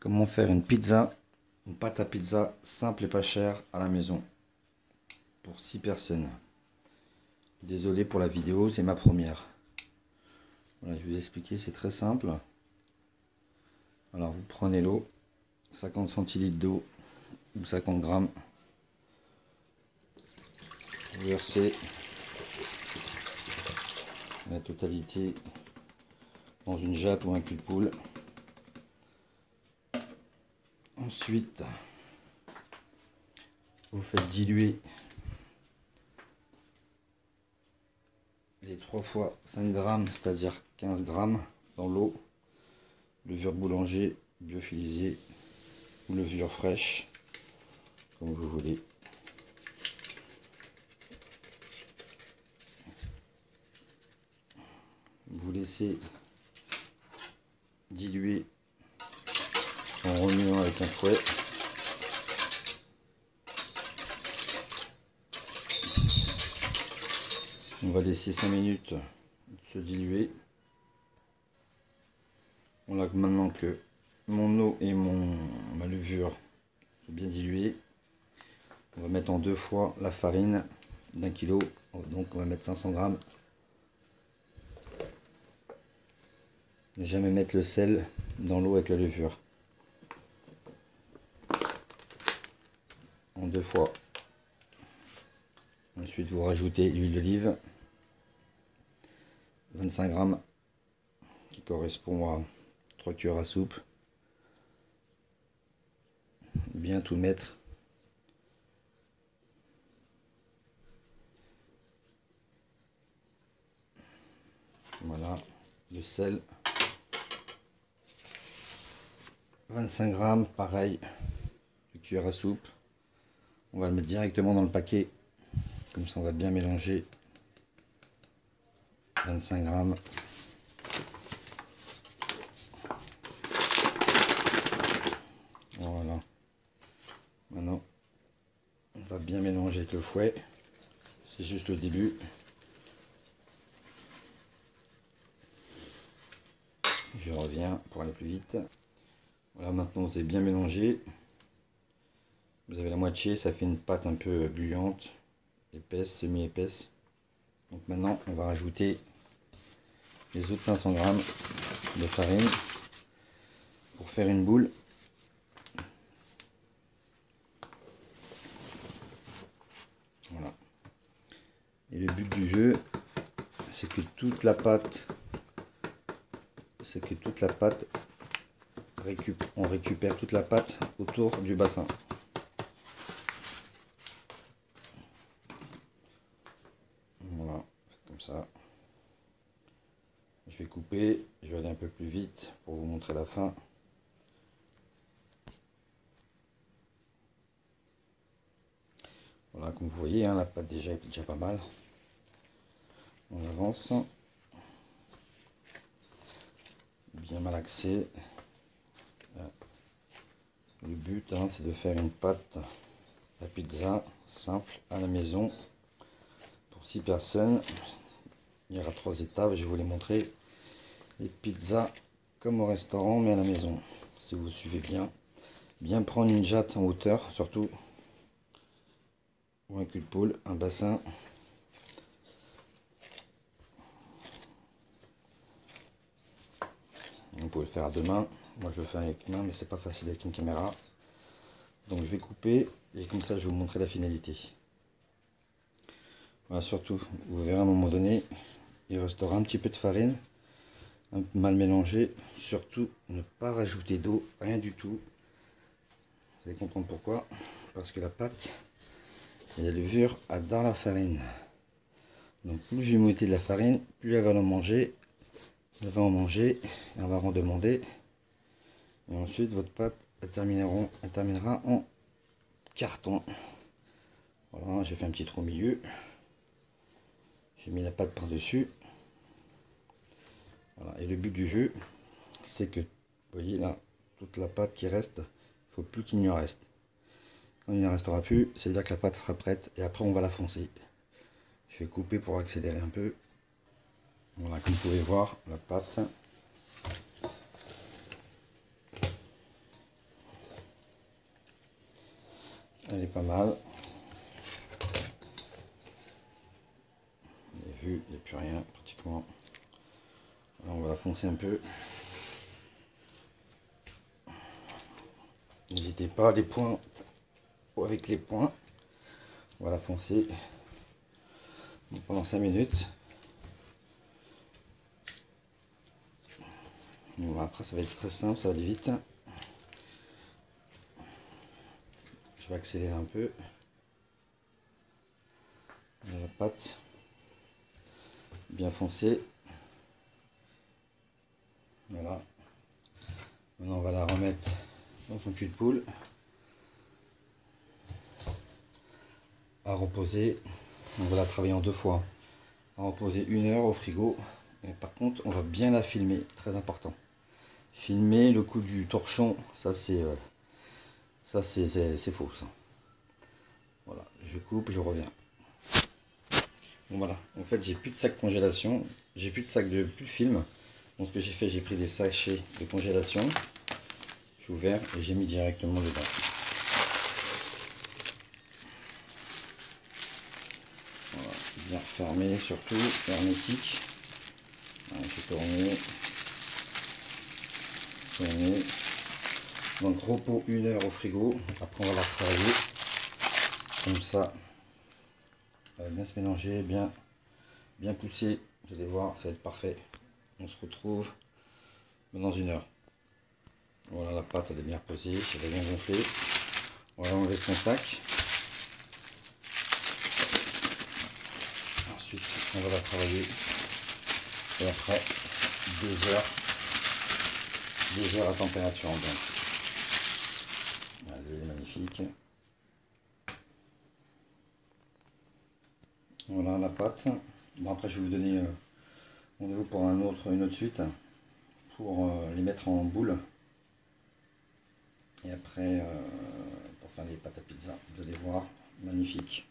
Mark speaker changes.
Speaker 1: Comment faire une pizza, une pâte à pizza simple et pas chère à la maison pour 6 personnes. Désolé pour la vidéo, c'est ma première. Voilà, je vais vous expliquer, c'est très simple. Alors vous prenez l'eau, 50 centilitres d'eau ou 50 grammes. Vous versez la totalité dans une jatte ou un cul de poule. Ensuite, vous faites diluer les 3 fois 5 grammes, c'est-à-dire 15 grammes dans l'eau. Levure boulanger, lyophilisée ou levure fraîche, comme vous voulez. Vous laissez diluer en remuant avec un fouet. On va laisser 5 minutes se diluer. Voilà, maintenant que mon eau et ma levure sont bien diluées, on va mettre en 2 fois la farine d'1 kg. Donc on va mettre 500 grammes. Ne jamais mettre le sel dans l'eau avec la levure. En 2 fois. Ensuite vous rajoutez l'huile d'olive, 25 grammes, qui correspond à 3 cuillères à soupe. Bien tout mettre. Voilà, le sel, 25 grammes, pareil, de cuillère à soupe. On va le mettre directement dans le paquet, comme ça on va bien mélanger. 25 grammes. Voilà. Maintenant, on va bien mélanger avec le fouet. C'est juste le début. Je reviens pour aller plus vite. Voilà, maintenant c'est bien mélangé. Vous avez la moitié, ça fait une pâte un peu gluante, épaisse, semi-épaisse. Donc maintenant, on va rajouter les autres 500 grammes de farine pour faire une boule. Voilà. Et le but du jeu, c'est que toute la pâte, on récupère toute la pâte autour du bassin. Voilà, comme ça. Je vais couper, je vais aller un peu plus vite pour vous montrer la fin. Voilà, comme vous voyez, hein, la pâte est déjà pas mal. On avance. Bien malaxé. Le but, hein, c'est de faire une pâte à pizza simple à la maison pour 6 personnes. Il y aura 3 étapes, je vais vous les montrer. Les pizzas comme au restaurant, mais à la maison. Si vous suivez bien. Bien prendre une jatte en hauteur, surtout. Ou un cul de poule, un bassin. Vous pouvez le faire à 2 mains. Moi je le fais avec une main, mais c'est pas facile avec une caméra. Donc je vais couper et comme ça je vais vous montrer la finalité. Voilà, surtout, vous verrez à un moment donné, il restera un petit peu de farine, un peu mal mélangé. Surtout ne pas rajouter d'eau, rien du tout. Vous allez comprendre pourquoi. Parce que la pâte et la levure adorent la farine. Donc plus je vais mettez de la farine, plus elle va en manger. Elle va en manger, elle va en demander. Et ensuite votre pâte elle terminera en carton. Voilà, j'ai fait un petit trou au milieu. J'ai mis la pâte par dessus. Voilà. Et le but du jeu, c'est que, vous voyez là, toute la pâte qui reste, il ne faut plus qu'il n'y en reste. Quand il n'y en restera plus, c'est-à-dire que la pâte sera prête et après on va la foncer. Je vais couper pour accélérer un peu. Voilà, comme vous pouvez voir, la pâte. Elle est pas mal. Vous avez vu, il n'y a plus rien pratiquement. Alors on va la foncer un peu. N'hésitez pas à les points avec les points. On va la foncer pendant 5 minutes. Bon, après ça va être très simple, ça va aller vite. Je vais accélérer un peu. La pâte bien foncée. Voilà. Maintenant on va la remettre dans son cul de poule à reposer. On va la travailler en 2 fois. À reposer 1 heure au frigo. Et par contre on va bien la filmer, très important. Filmer le coup du torchon, ça c'est faux ça. Voilà, je coupe, je reviens. Bon voilà, en fait j'ai plus de sac de congélation, j'ai plus de sac de film. Donc ce que j'ai fait, j'ai pris des sachets de congélation, j'ai ouvert et j'ai mis directement dedans. Voilà, bien fermé surtout, hermétique. Voilà, j'ai tourné. Donc repos 1 heure au frigo, après on va la travailler comme ça. Elle va bien se mélanger, bien pousser, vous allez voir, ça va être parfait. On se retrouve dans 1 heure. Voilà, la pâte elle est bien reposée, elle va bien gonfler. On va enlever son sac. Ensuite, on va la travailler. Et après, 2 heures à température ambiante. Elle est magnifique. Voilà la pâte. Bon, après, je vais vous donner rendez-vous pour une autre suite pour les mettre en boule. Et après, pour faire les pâtes à pizza, vous allez voir, magnifique.